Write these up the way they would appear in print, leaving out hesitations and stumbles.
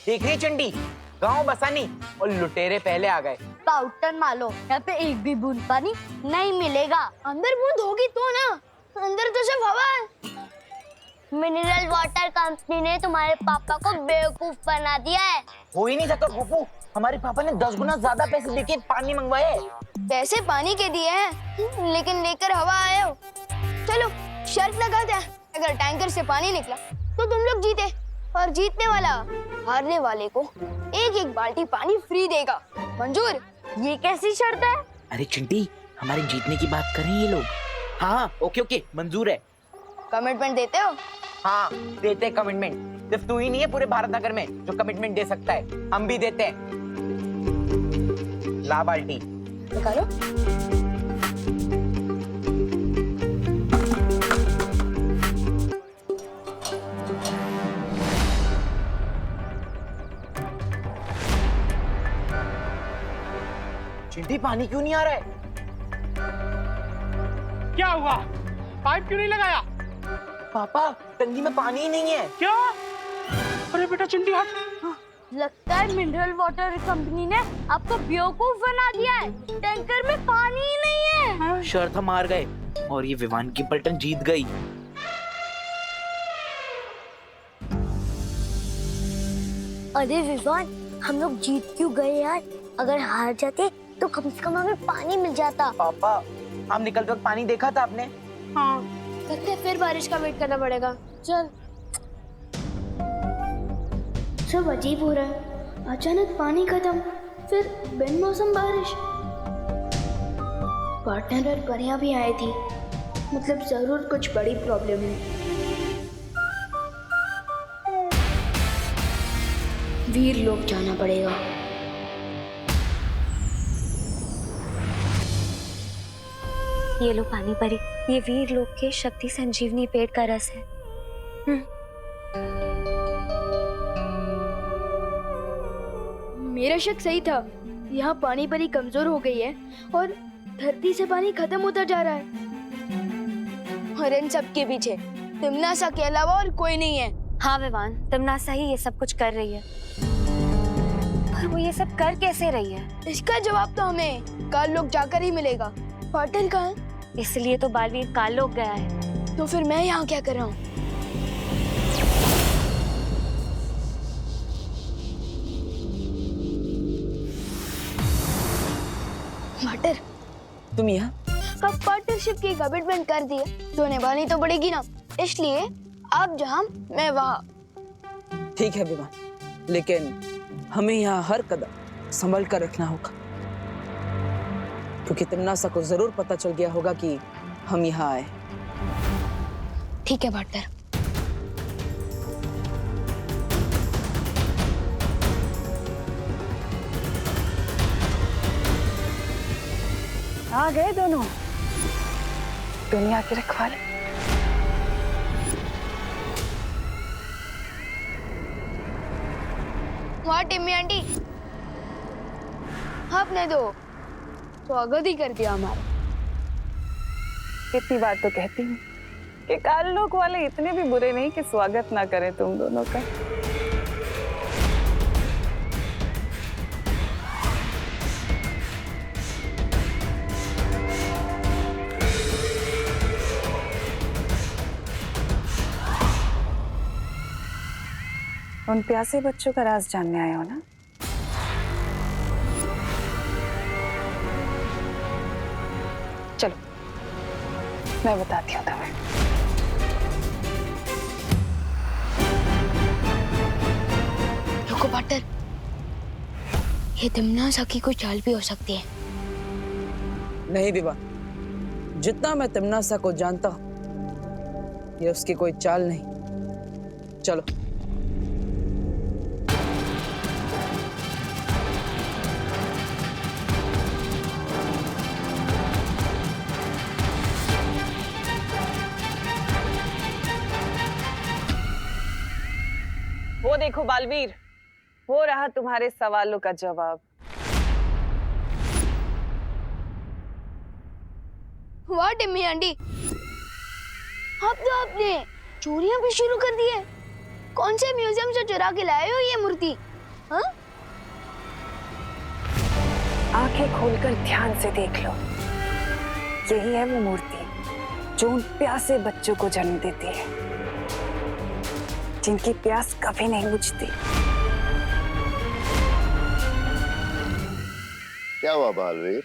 देख रही चंडी, गांव बसानी और लुटेरे पहले आ गए। पाउडर मारो, यहाँ पे एक भी बूंद पानी नहीं मिलेगा। अंदर बूंद होगी तो ना, अंदर तो सिर्फ हवा है। मिनरल वाटर कंपनी ने तुम्हारे पापा को बेवकूफ बना दिया है। हो ही नहीं सकता गोपू, हमारे पापा ने 10 गुना ज्यादा पैसे देके पानी मंगवाए। पैसे पानी के दिए हैं, लेकिन लेकर हवा आए हो। चलो शर्त लगाते हैं, अगर टैंकर से पानी निकला तो तुम लोग जीते, और जीतने वाला हारने वाले को एक एक बाल्टी पानी फ्री देगा। मंजूर? ये कैसी शर्त है? अरे चिंटी, हमारे जीतने की बात कर रहे हैं ये लोग। हाँ ओके ओके, मंजूर है। कमिटमेंट देते हो? हाँ देते कमिटमेंट। सिर्फ तू ही नहीं है पूरे भारत नगर में जो कमिटमेंट दे सकता है, हम भी देते हैं। ला बाल्टी निकालो। चिंटी, पानी क्यों नहीं आ रहा है? क्या हुआ? पाइप क्यों नहीं लगाया? पापा, टंकी में पानी ही नहीं है। क्या? अरे बेटा चिंटी हट। लगता है मिनरल वाटर कंपनी ने आपको बेवकूफ बना दिया है। टैंकर में पानी ही नहीं है। शर्त हम हार गए और ये विवान की पलटन जीत गई। अरे विवान, हम लोग जीत क्यों गए यार? अगर हार जाते तो कम से कम हमें पानी मिल जाता। पापा, हम निकलते वक्त पानी देखा था आपने? हाँ। लगता है फिर बारिश का वेट करना पड़ेगा। चल। सब अजीब हो रहा है, अचानक पानी खत्म, फिर बिन मौसम बारिश। पार्टनर और परियां भी आई थी, मतलब जरूर कुछ बड़ी प्रॉब्लम है। वीर लोग जाना पड़ेगा। ये लो पानी परी, ये वीर लोक के शक्ति संजीवनी पेड़ का रस है। मेरा शक सही था, यहाँ पानी परी कमजोर हो गई है और धरती से पानी खत्म होता जा रहा है। और इन सब के पीछे तिमनासा के अलावा और कोई नहीं है। हाँ विवान, तिमनासा ही ये सब कुछ कर रही है। पर वो ये सब कर कैसे रही है? इसका जवाब तो हमें काल लोग जाकर ही मिलेगा। पार्टनर कहाँ है? इसलिए तो बालवीर काल लोक गया है। तो फिर मैं यहाँ क्या कर रहा हूँ? पार्टनर, तुम यहाँ? अब पार्टनरशिप की कमिटमेंट कर दी है तो निभानी तो पड़ेगी ना, इसलिए आप जहाँ मैं वहाँ। ठीक है विवान, लेकिन हमें यहाँ हर कदम संभल कर रखना होगा, क्योंकि तिमनासा को जरूर पता चल गया होगा कि हम यहाँ आए। ठीक है पार्टनर। आ गए दोनों दुनिया के रखवाले। वहाँ टिम्मी आंटी, आपने तो स्वागत ही कर दिया हमारा। कितनी बार तो कहती हूँ कि काल लोक वाले इतने भी बुरे नहीं कि स्वागत ना करें तुम दोनों का। उन प्यासे बच्चों का राज जानने आए हो ना? चलो मैं बताती हूँ तुम्हें। रुको पार्टनर, ये तिमनासा की कोई चाल भी हो सकती है। नहीं विवान, जितना मैं तिमनासा को जानता हूँ ये उसकी कोई चाल नहीं। चलो। वो देखो बालवीर, हो रहा तुम्हारे सवालों का जवाब। वाह टिम्मी आंटी, अब तो आपने चोरियां भी शुरू कर दी है। कौन से म्यूजियम से चुरा के लाए हो ये मूर्ति? हाँ? आंखें खोलकर ध्यान से देख लो, यही है वो मूर्ति जो उन प्यासे बच्चों को जन्म देती है, जिनकी प्यास कभी नहीं बुझती। क्या हुआ बालवीर?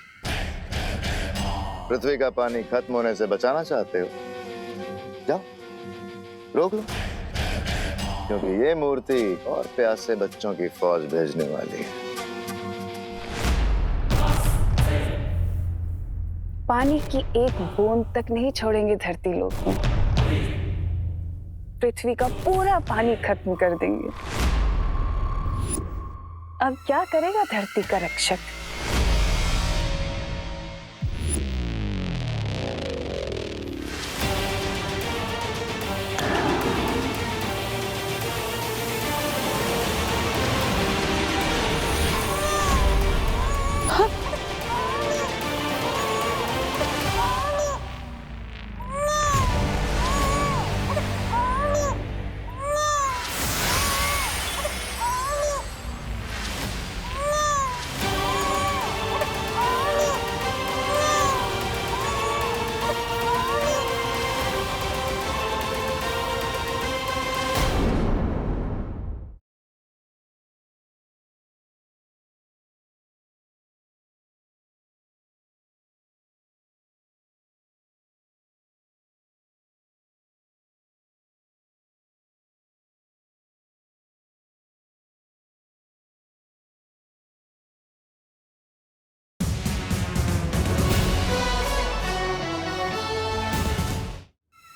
पृथ्वी का पानी खत्म होने से बचाना चाहते हो? जाओ रोक लो, क्योंकि ये मूर्ति और प्यासे बच्चों की फौज भेजने वाली है। पानी की एक बूंद तक नहीं छोड़ेंगे धरती लोग, पृथ्वी का पूरा पानी खत्म कर देंगे। अब क्या करेगा धरती का रक्षक?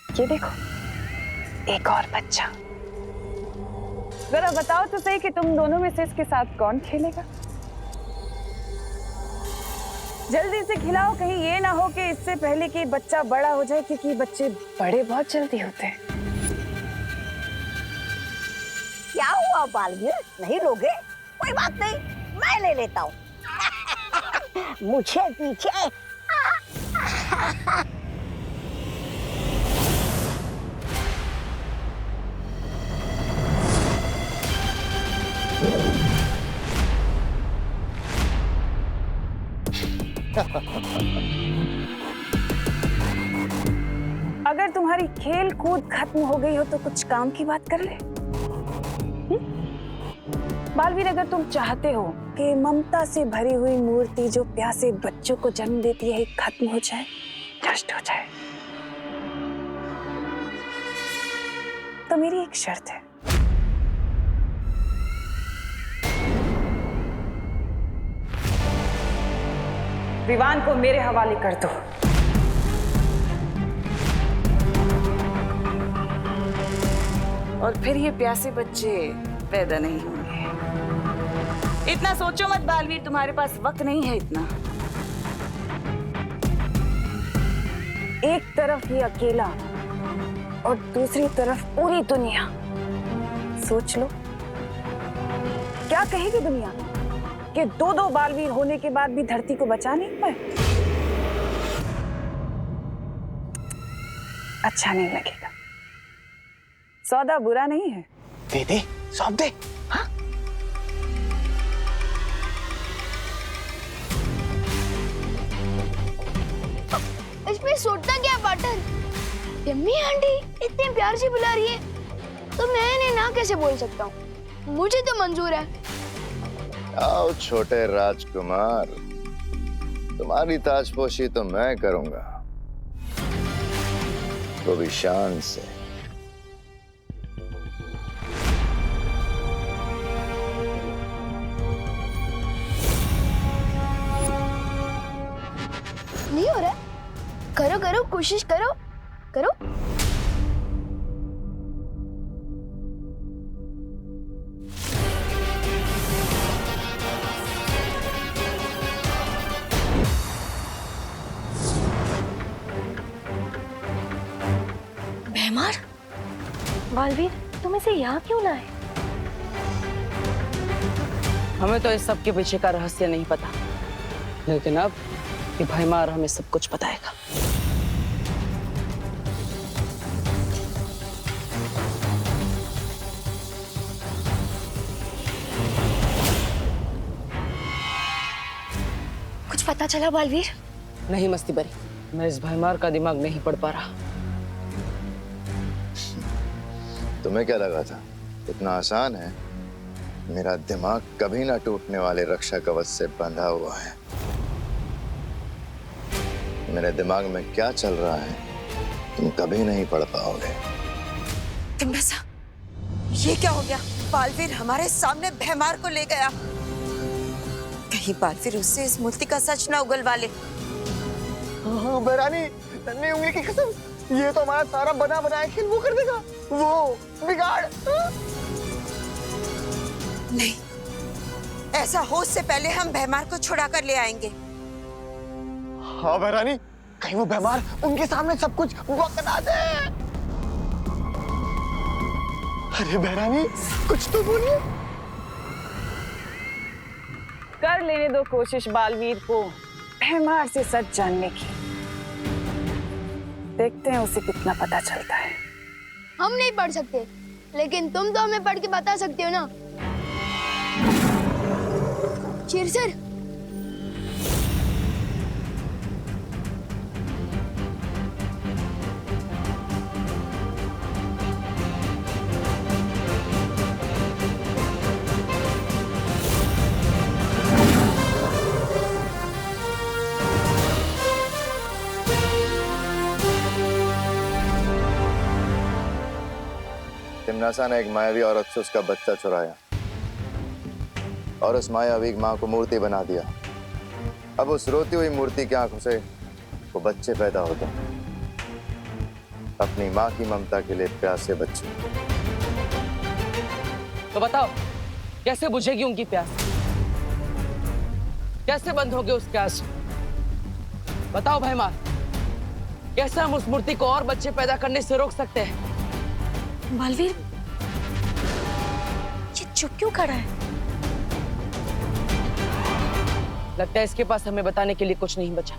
ये देखो, एक और बच्चा। जरा बताओ तो सही कि तुम दोनों में से इसके साथ कौन खेलेगा? जल्दी से खिलाओ, कहीं ये ना हो कि इससे पहले कि बच्चा बड़ा हो जाए, क्योंकि बच्चे बड़े बहुत जल्दी होते हैं। क्या हुआ बालवीर, नहीं लोगे? कोई बात नहीं, मैं ले लेता हूँ। मुझे पीछे। अगर तुम्हारी खेल कूद खत्म हो गई हो तो कुछ काम की बात कर ले। बालवीर, अगर तुम चाहते हो कि ममता से भरी हुई मूर्ति जो प्यासे बच्चों को जन्म देती है खत्म हो जाए, नष्ट हो जाए, तो मेरी एक शर्त है। विवान को मेरे हवाले कर दो। और फिर ये प्यासे बच्चे पैदा नहीं होंगे। इतना सोचो मत बालवीर, तुम्हारे पास वक्त नहीं है इतना। एक तरफ ये अकेला और दूसरी तरफ पूरी दुनिया। सोच लो, क्या कहेगी दुनिया कि दो बालवीर होने के बाद भी धरती को बचा नहीं पाए? अच्छा नहीं लगेगा। सौदा बुरा नहीं है। दे दे, सौंप दे। हाँ? इसमें सोचता क्या पार्टनर? यम्मी आंटी इतने प्यार से बुला रही है तो मैं इन्हें ना कैसे बोल सकता हूँ? मुझे तो मंजूर है। आओ छोटे राजकुमार, तुम्हारी ताजपोशी तो मैं करूंगा, वो भी शान से। नहीं हो रहा? करो करो, कोशिश करो करो। भैमार, बालवीर, तुम इसे यहाँ क्यों लाए? हमें तो इस सब के पीछे का रहस्य नहीं पता, लेकिन अब ये भैमार हमें सब कुछ बताएगा। पता चला बालवीर? नहीं मस्ती बरी, मैं इस भैमार का दिमाग नहीं पढ़ पा रहा। तुम्हें क्या लगा था इतना आसान है? मेरा दिमाग कभी ना टूटने वाले रक्षा कवच से बंधा हुआ है। मेरे दिमाग में क्या चल रहा है तुम कभी नहीं पढ़ पाओगे। तिमरसा, ये क्या हो गया? बालवीर हमारे सामने भैमार को ले गया। कहीं बालवीर उससे इस मूर्ति का सच ना उगलवा ले। बहरानी, नन्ही उंगली की कसम, ये तो हमारा सारा बना बनाया खेल वो कर देगा, वो बिगाड़। नहीं, ऐसा हो उससे पहले हम भैमार को छुड़ा कर ले आएंगे। हाँ बहरानी, कहीं वो भैमार उनके सामने सब कुछ बता दे। अरे बहरानी, कुछ तो बोलिए। कर लेने दो कोशिश बालवीर को भैमार से सच जानने की। देखते हैं उसे कितना पता चलता है। हम नहीं पढ़ सकते, लेकिन तुम तो हमें पढ़ के बता सकते हो ना। शेरसर, तिमनासा ने एक मायावी औरत से उसका बच्चा चुराया और उस मायावी माँ को मूर्ति बना दिया। अब उस रोती हुई मूर्ति की आंखों से वो बच्चे पैदा होते हैं, अपनी माँ की ममता के लिए प्यासे बच्चे। तो बताओ, कैसे बुझेगी उनकी प्यास? कैसे बंद होगे उसके आंसू? बताओ भैमार, कैसे हम उस मूर्ति को और बच्चे पैदा करने से रोक सकते हैं? बालवीर, ये चुप क्यों खड़ा है? लगता है इसके पास हमें बताने के लिए कुछ नहीं बचा,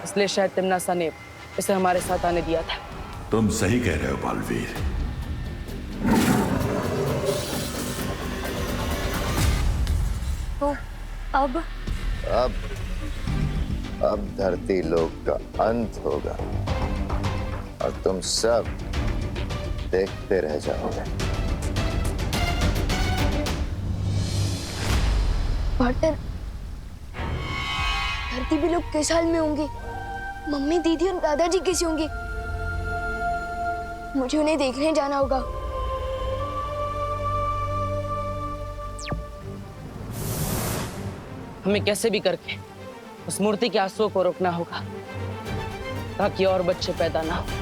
इसलिए शायद तिमनासा ने इसे हमारे साथ आने दिया था। तुम सही कह रहे हो बालवीर। तो अब धरती लोक का अंत होगा और तुम सब देखते रह जाओगे। पार्टनर, धरती भी लोग किस हाल में होंगे? मम्मी, दीदी और दादाजी कैसे होंगे? मुझे उन्हें देखने जाना होगा। हमें कैसे भी करके उस मूर्ति के आंसुओं को रोकना होगा ताकि और बच्चे पैदा ना हो।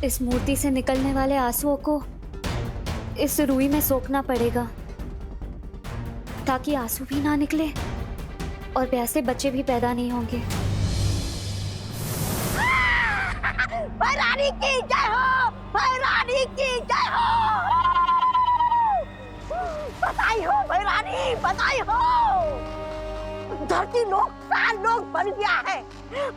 इस मूर्ति से निकलने वाले आंसुओं को इस रुई में सोखना पड़ेगा ताकि आंसू भी ना निकले और प्यासे बच्चे भी पैदा नहीं होंगे। भैरानी की जय हो, भैरानी की जय हो। बधाई हो भैरानी, बधाई हो। धरती लोग का लोग बन गया है।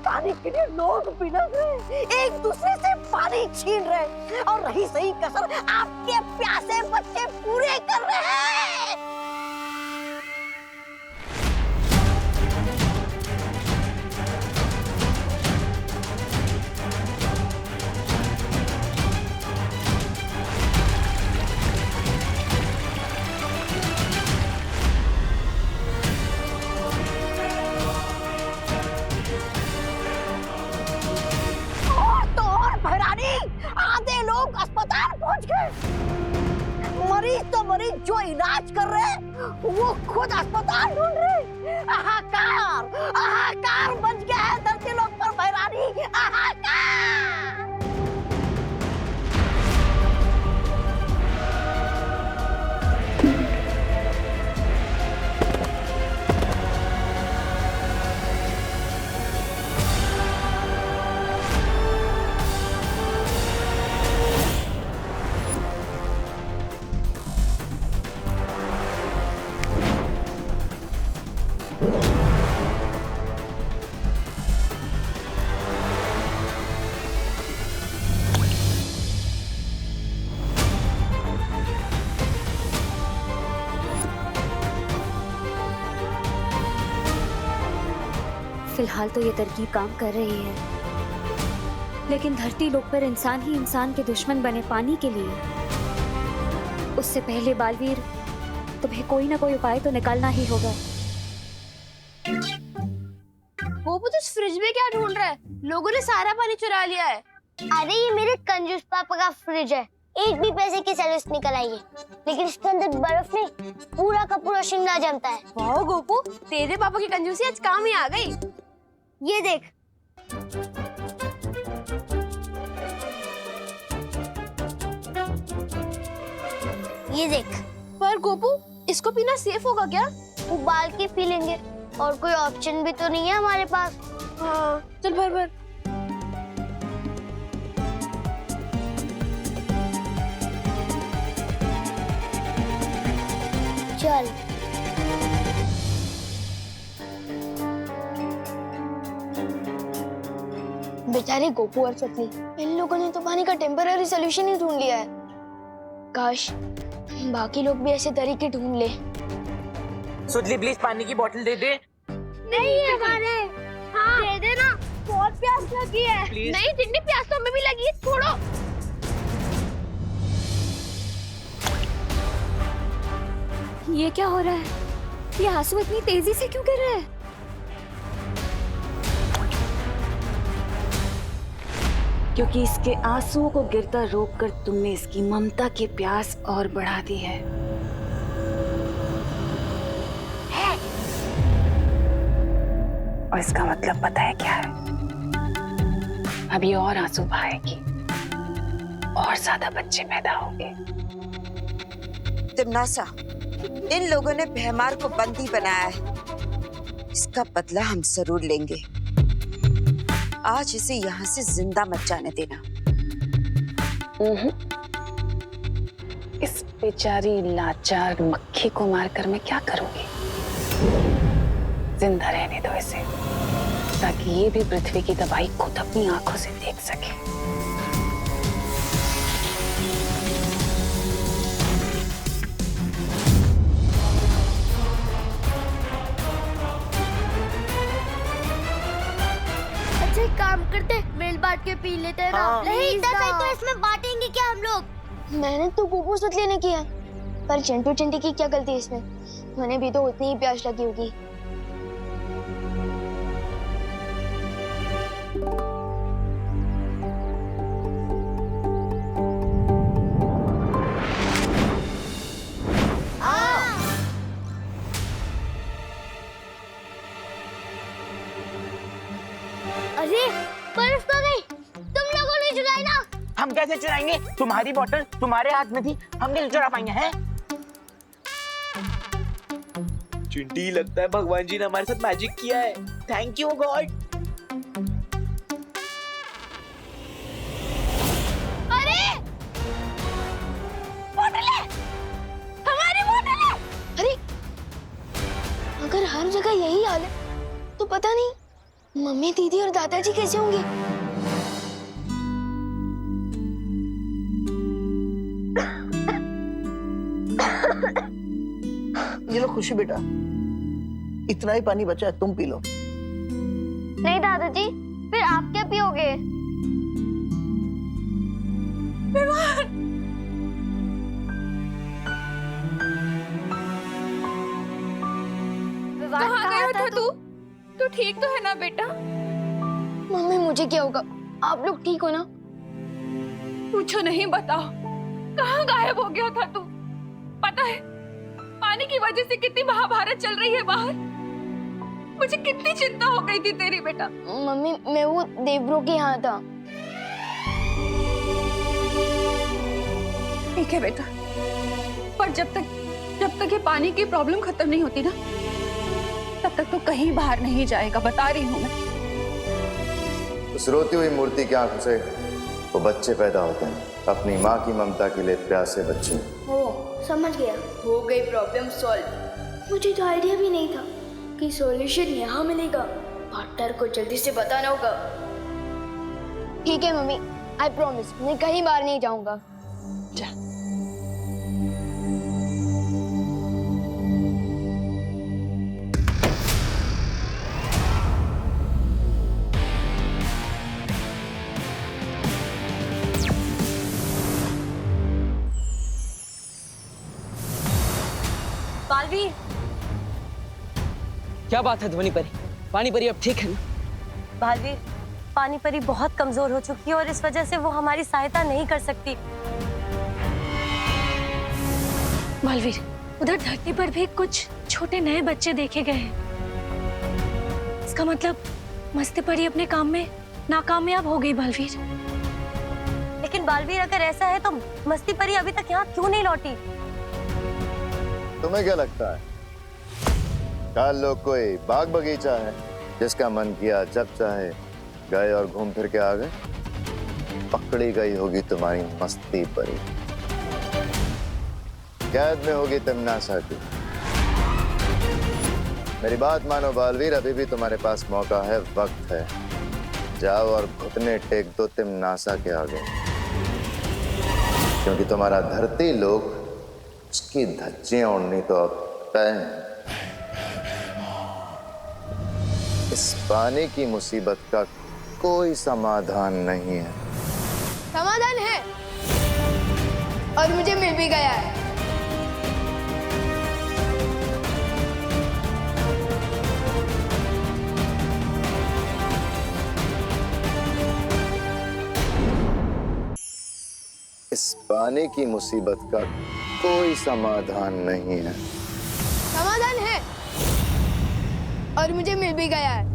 पानी के लिए लोग बिलख रहे, एक दूसरे से पानी छीन रहे और रही सही कसर आपके प्यासे बच्चे पूरे कर रहे हैं। आधे लोग अस्पताल पहुंच गए। मरीज तो मरीज जो इलाज कर रहे हैं वो खुद अस्पताल ढूंढ रहे। हाहाकार, हाहाकार मच गया है धरती लोग पर भैरानी, हाहाकार। फिलहाल तो ये तरकीब काम कर रही है, लेकिन धरती लोक पर इंसान ही इंसान के दुश्मन बने पानी के लिए, उससे पहले बालवीर तुम्हें कोई ना कोई उपाय तो निकालना ही होगा। गोपू तो इस फ्रिज में क्या ढूंढ रहा है? लोगों ने सारा पानी चुरा लिया है। अरे ये मेरे कंजूस पापा का फ्रिज है, एक भी पैसे की सर्विस निकल आई है, लेकिन इसके अंदर बर्फ नहीं, पूरा का पूरा शिमला जमता है। वाह गोपू, तेरे पापा की कंजूसी आज काम ही आ गई। ये देख। ये देख। पर गोपू, इसको पीना सेफ होगा क्या? उबाल के पी लेंगे, और कोई ऑप्शन भी तो नहीं है हमारे पास। हाँ, चल भर भर। चल। बेचारे गोपू और सतली, इन लोगों ने तो पानी का टेम्पररी सोल्यूशन ही ढूंढ लिया है। काश बाकी लोग भी ऐसे तरीके ढूंढ ले। सुतली प्लीज पानी की बोतल दे दे। नहीं है हमारे। हाँ दे देना, बहुत प्यास लगी है। प्लीज। नहीं जितनी प्यास तो हमें भी लगी है, छोड़ो। ये क्या हो रहा है? ये आंसू इतनी तेजी से क्यों गिर रहे हैं? क्योंकि इसके आंसुओं को गिरता रोककर तुमने इसकी ममता की प्यास और बढ़ा दी है। और इसका मतलब पता है क्या है? अभी और आंसू बहाएगी, और ज्यादा बच्चे पैदा होंगे। तिमनासा, इन लोगों ने भैमार को बंदी बनाया है, इसका बदला हम जरूर लेंगे। आज इसे यहाँ से जिंदा मत जाने देना। इस बेचारी लाचार मक्खी को मारकर मैं क्या करूंगी? जिंदा रहने दो इसे, ताकि ये भी पृथ्वी की तबाही खुद अपनी आंखों से देख सके। अच्छा एक काम करते, मिल बांट के पी लेते हैं ना। हाँ। नहीं दस तो इसमें बांटेंगे क्या हम लोग? मैंने तो गोपू सतली ने किया, पर चिंटू चिंटी की क्या गलती है इसमें? उन्हें भी तो उतनी ही प्यास लगी होगी। अरे बर्फ तो गई, तुम लोगों ने चुराई ना। हम कैसे चुराएंगे? तुम्हारी बोतल तुम्हारे हाथ में थी, हम कैसे चुरा पाएंगे? हैं? चिंटी, लगता है भगवान जी ने हमारे साथ मैजिक किया है। Thank you God. अरे बोतलें, हमारी बोतलें। अरे अगर हर जगह यही हाल है तो पता नहीं मम्मी, दीदी और दादाजी कैसे होंगे? ये लो खुशी बेटा, इतना ही पानी बचा है, तुम पी लो। नहीं दादाजी, फिर आप क्या पियोगे? कहाँ गया था तू? तू ठीक तो है ना बेटा? मम्मी मुझे क्या होगा? आप लोग ठीक हो ना? पूछो नहीं, बताओ कहाँ गायब हो गया था तू? पता है पानी की वजह से कितनी महाभारत चल रही है बाहर। मुझे कितनी चिंता हो गई थी तेरी बेटा। मम्मी मैं वो देवब्रो के यहाँ था। ठीक है बेटा, पर जब तक ये पानी की प्रॉब्लम खत्म नहीं होती ना, तब तक तो कहीं बाहर नहीं जाएगा, बता रही हूँ मैं। उस रोती हुई मूर्ति की आंखों से वो बच्चे पैदा होते हैं, अपनी माँ की ममता के लिए प्यासे बच्चे। समझ गया, हो गई प्रॉब्लम सॉल्व। मुझे तो आइडिया भी नहीं था कि सॉल्यूशन यहाँ मिलेगा। डॉक्टर को जल्दी से बताना होगा। ठीक है मम्मी, आई प्रॉमिस मैं कहीं बाहर नहीं जाऊंगा। क्या बात है ध्वनि परी? पानी परी अब ठीक है ना? बालवीर, पानी परी बहुत कमजोर हो चुकी है और इस वजह से वो हमारी सहायता नहीं कर सकती। बालवीर, उधर धरती पर भी कुछ छोटे नए बच्चे देखे गए हैं। इसका मतलब मस्ती परी अपने काम में नाकामयाब हो गई बालवीर। लेकिन बालवीर, अगर ऐसा है तो मस्ती परी अभी तक यहाँ क्यों नहीं लौटी? तुम्हें क्या लगता है कल लोग कोई बाग बगीचा है जिसका मन किया जब चाहे गए और घूम फिर के आ गए? पकड़ी गई होगी तुम्हारी मस्ती परी, कैद में होगी तिमनासा की। मेरी बात मानो बालवीर, अभी भी तुम्हारे पास मौका है, वक्त है। जाओ और घुटने टेक दो तिमनासा के आगे, क्योंकि तुम्हारा धरती लोग उसकी धज्जियां उड़नी तो अब तय है। इस पानी की मुसीबत का कोई समाधान नहीं है। समाधान है और मुझे मिल भी गया है। इस पानी की मुसीबत का कोई समाधान नहीं है। समाधान है और मुझे मिल भी गया है।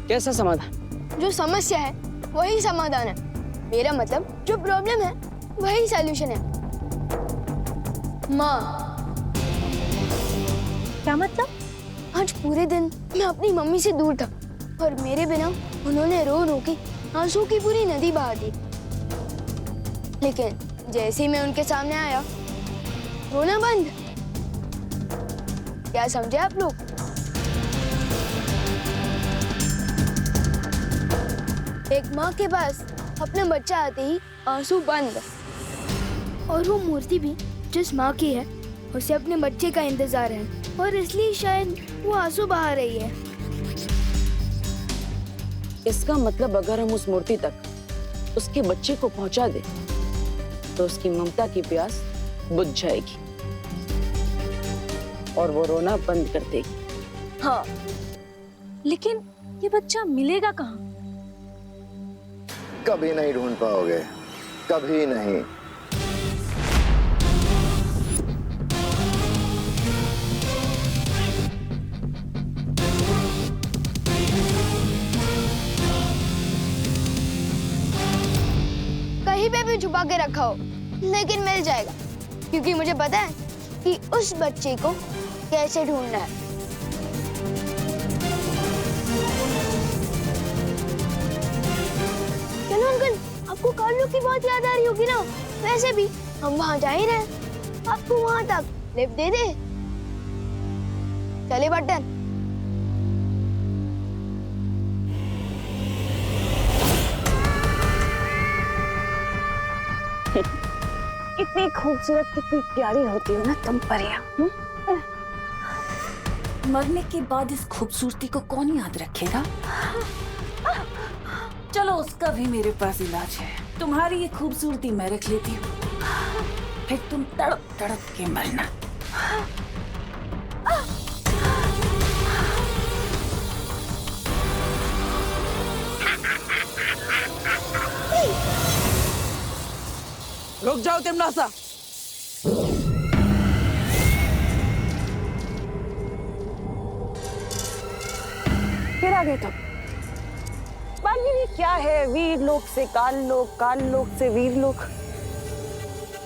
कैसा समाधान? जो समस्या है वही समाधान है। मेरा मतलब जो प्रॉब्लम है वही सॉल्यूशन है। माँ, क्या मतलब? आज पूरे दिन मैं अपनी मम्मी से दूर था और मेरे बिना उन्होंने रो रो के आंसू की पूरी नदी बहा दी। लेकिन जैसे ही मैं उनके सामने आया, रोना बंद। क्या समझे आप लोग? एक माँ के पास अपना बच्चा आते ही आंसू बंद, और वो मूर्ति भी जिस माँ की है उसे अपने बच्चे का इंतजार है और इसलिए शायद वो आंसू बहा रही है। इसका मतलब अगर हम उस मूर्ति तक उसके बच्चे को पहुंचा दें तो उसकी ममता की प्यास बुझ जाएगी और वो रोना बंद कर देगी। हाँ, लेकिन ये बच्चा मिलेगा कहाँ? कभी नहीं ढूंढ पाओगे, कभी नहीं। कहीं पे भी छुपा के रखा हो, लेकिन मिल जाएगा, क्योंकि मुझे पता है कि उस बच्चे को कैसे ढूंढना है। चलो अंकल, आपको कार्लो की बहुत याद आ रही होगी ना? वैसे भी हम वहाँ जा ही रहे, आपको वहाँ तक लिफ्ट दे दे। चले बटन। कितनी खूबसूरत, कितनी प्यारी होती हो ना तुम परियां। मरने के बाद इस खूबसूरती को कौन याद रखेगा? चलो, उसका भी मेरे पास इलाज है। तुम्हारी ये खूबसूरती मैं रख लेती हूँ, फिर तुम तड़प तड़प के मरना। रुक जाओ तिमनासा। फिर आ गए तुम। बालवीर, ये क्या है? वीर लोक से काल लोक, काल लोक से वीर लोक।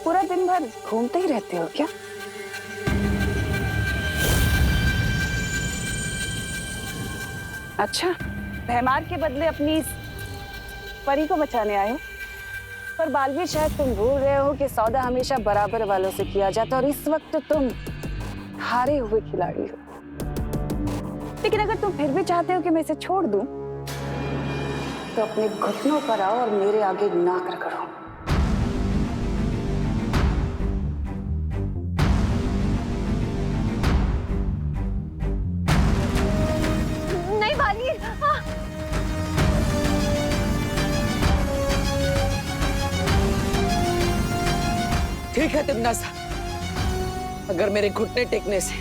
पूरा दिन भर घूमते ही रहते हो क्या? अच्छा, भैमार के बदले अपनी परी को बचाने आए हो। पर बालवीर, शायद तुम भूल रहे हो कि सौदा हमेशा बराबर वालों से किया जाता है और इस वक्त तुम हारे हुए खिलाड़ी हो। लेकिन अगर तुम फिर भी चाहते हो कि मैं इसे छोड़ दूं, तो अपने घुटनों पर आओ और मेरे आगे नाक रगड़ो। नहीं बालवीर, ठीक है तिमनासा, अगर मेरे घुटने टेकने से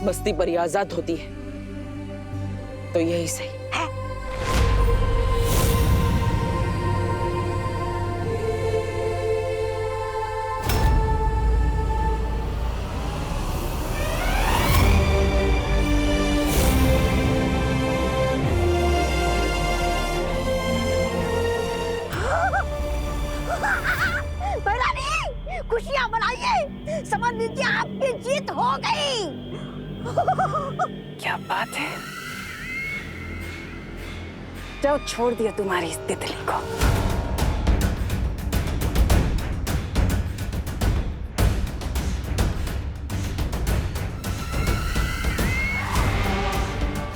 मस्ती परी आजाद होती है तो यही सही। महारानी, खुशियां मनाइए, समझ लीजिए आपकी जीत हो गई। क्या बात है, जाओ छोड़ दिया तुम्हारी इस तितली को।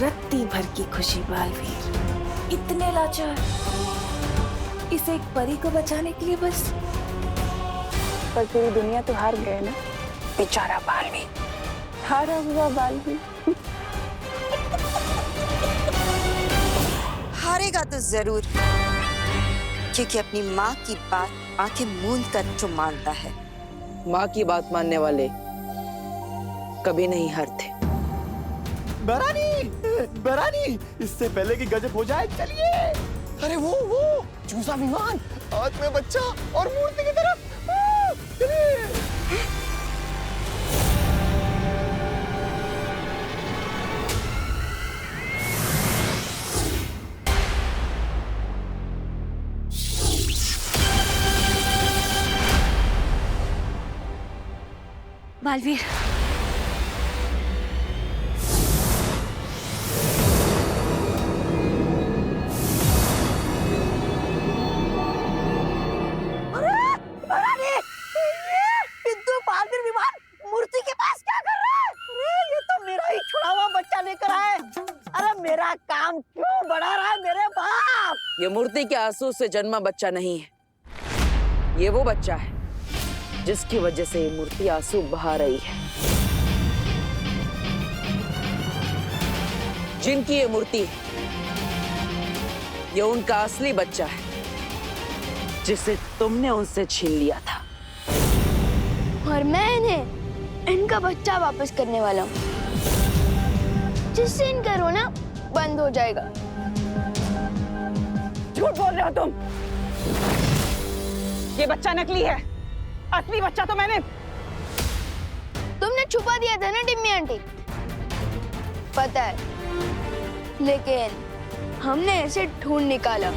रत्ती भर की खुशी बालवीर, इतने लाचार, इसे एक परी को बचाने के लिए बस। पर पूरी दुनिया तो हार गए ना, बेचारा बालवीर, हारा हुआ बालवीर। हारेगा तो जरूर, क्योंकि अपनी माँ की बात आंखें मूंद कर जो मानता है। माँ की बात मानने वाले कभी नहीं हारते। बरानी, इससे पहले कि गजब हो जाए चलिए। अरे वो चूसा विमान, हाथ में बच्चा और मूर्ति की तरफ चलिए। बालवीर, मूर्ति के पास क्या कर रहा है? अरे ये तो मेरा ही छुड़ा हुआ बच्चा लेकर आए। अरे मेरा काम क्यों बढ़ा रहा है मेरे बाप? ये मूर्ति के आंसू से जन्मा बच्चा नहीं है, ये वो बच्चा है जिसकी वजह से ये मूर्ति आंसू बहा रही है। जिनकी ये मूर्ति है, ये उनका असली बच्चा है जिसे तुमने उनसे छीन लिया था। और मैं इन्हें इनका बच्चा वापस करने वाला हूँ, जिससे इनका रोना बंद हो जाएगा। झूठ बोल रहे हो तुम। ये बच्चा नकली है, असली बच्चा तो मैंने। तुमने छुपा दिया था ना टिम्मी आंटी, पता है, लेकिन हमने इसे ढूंढ निकाला।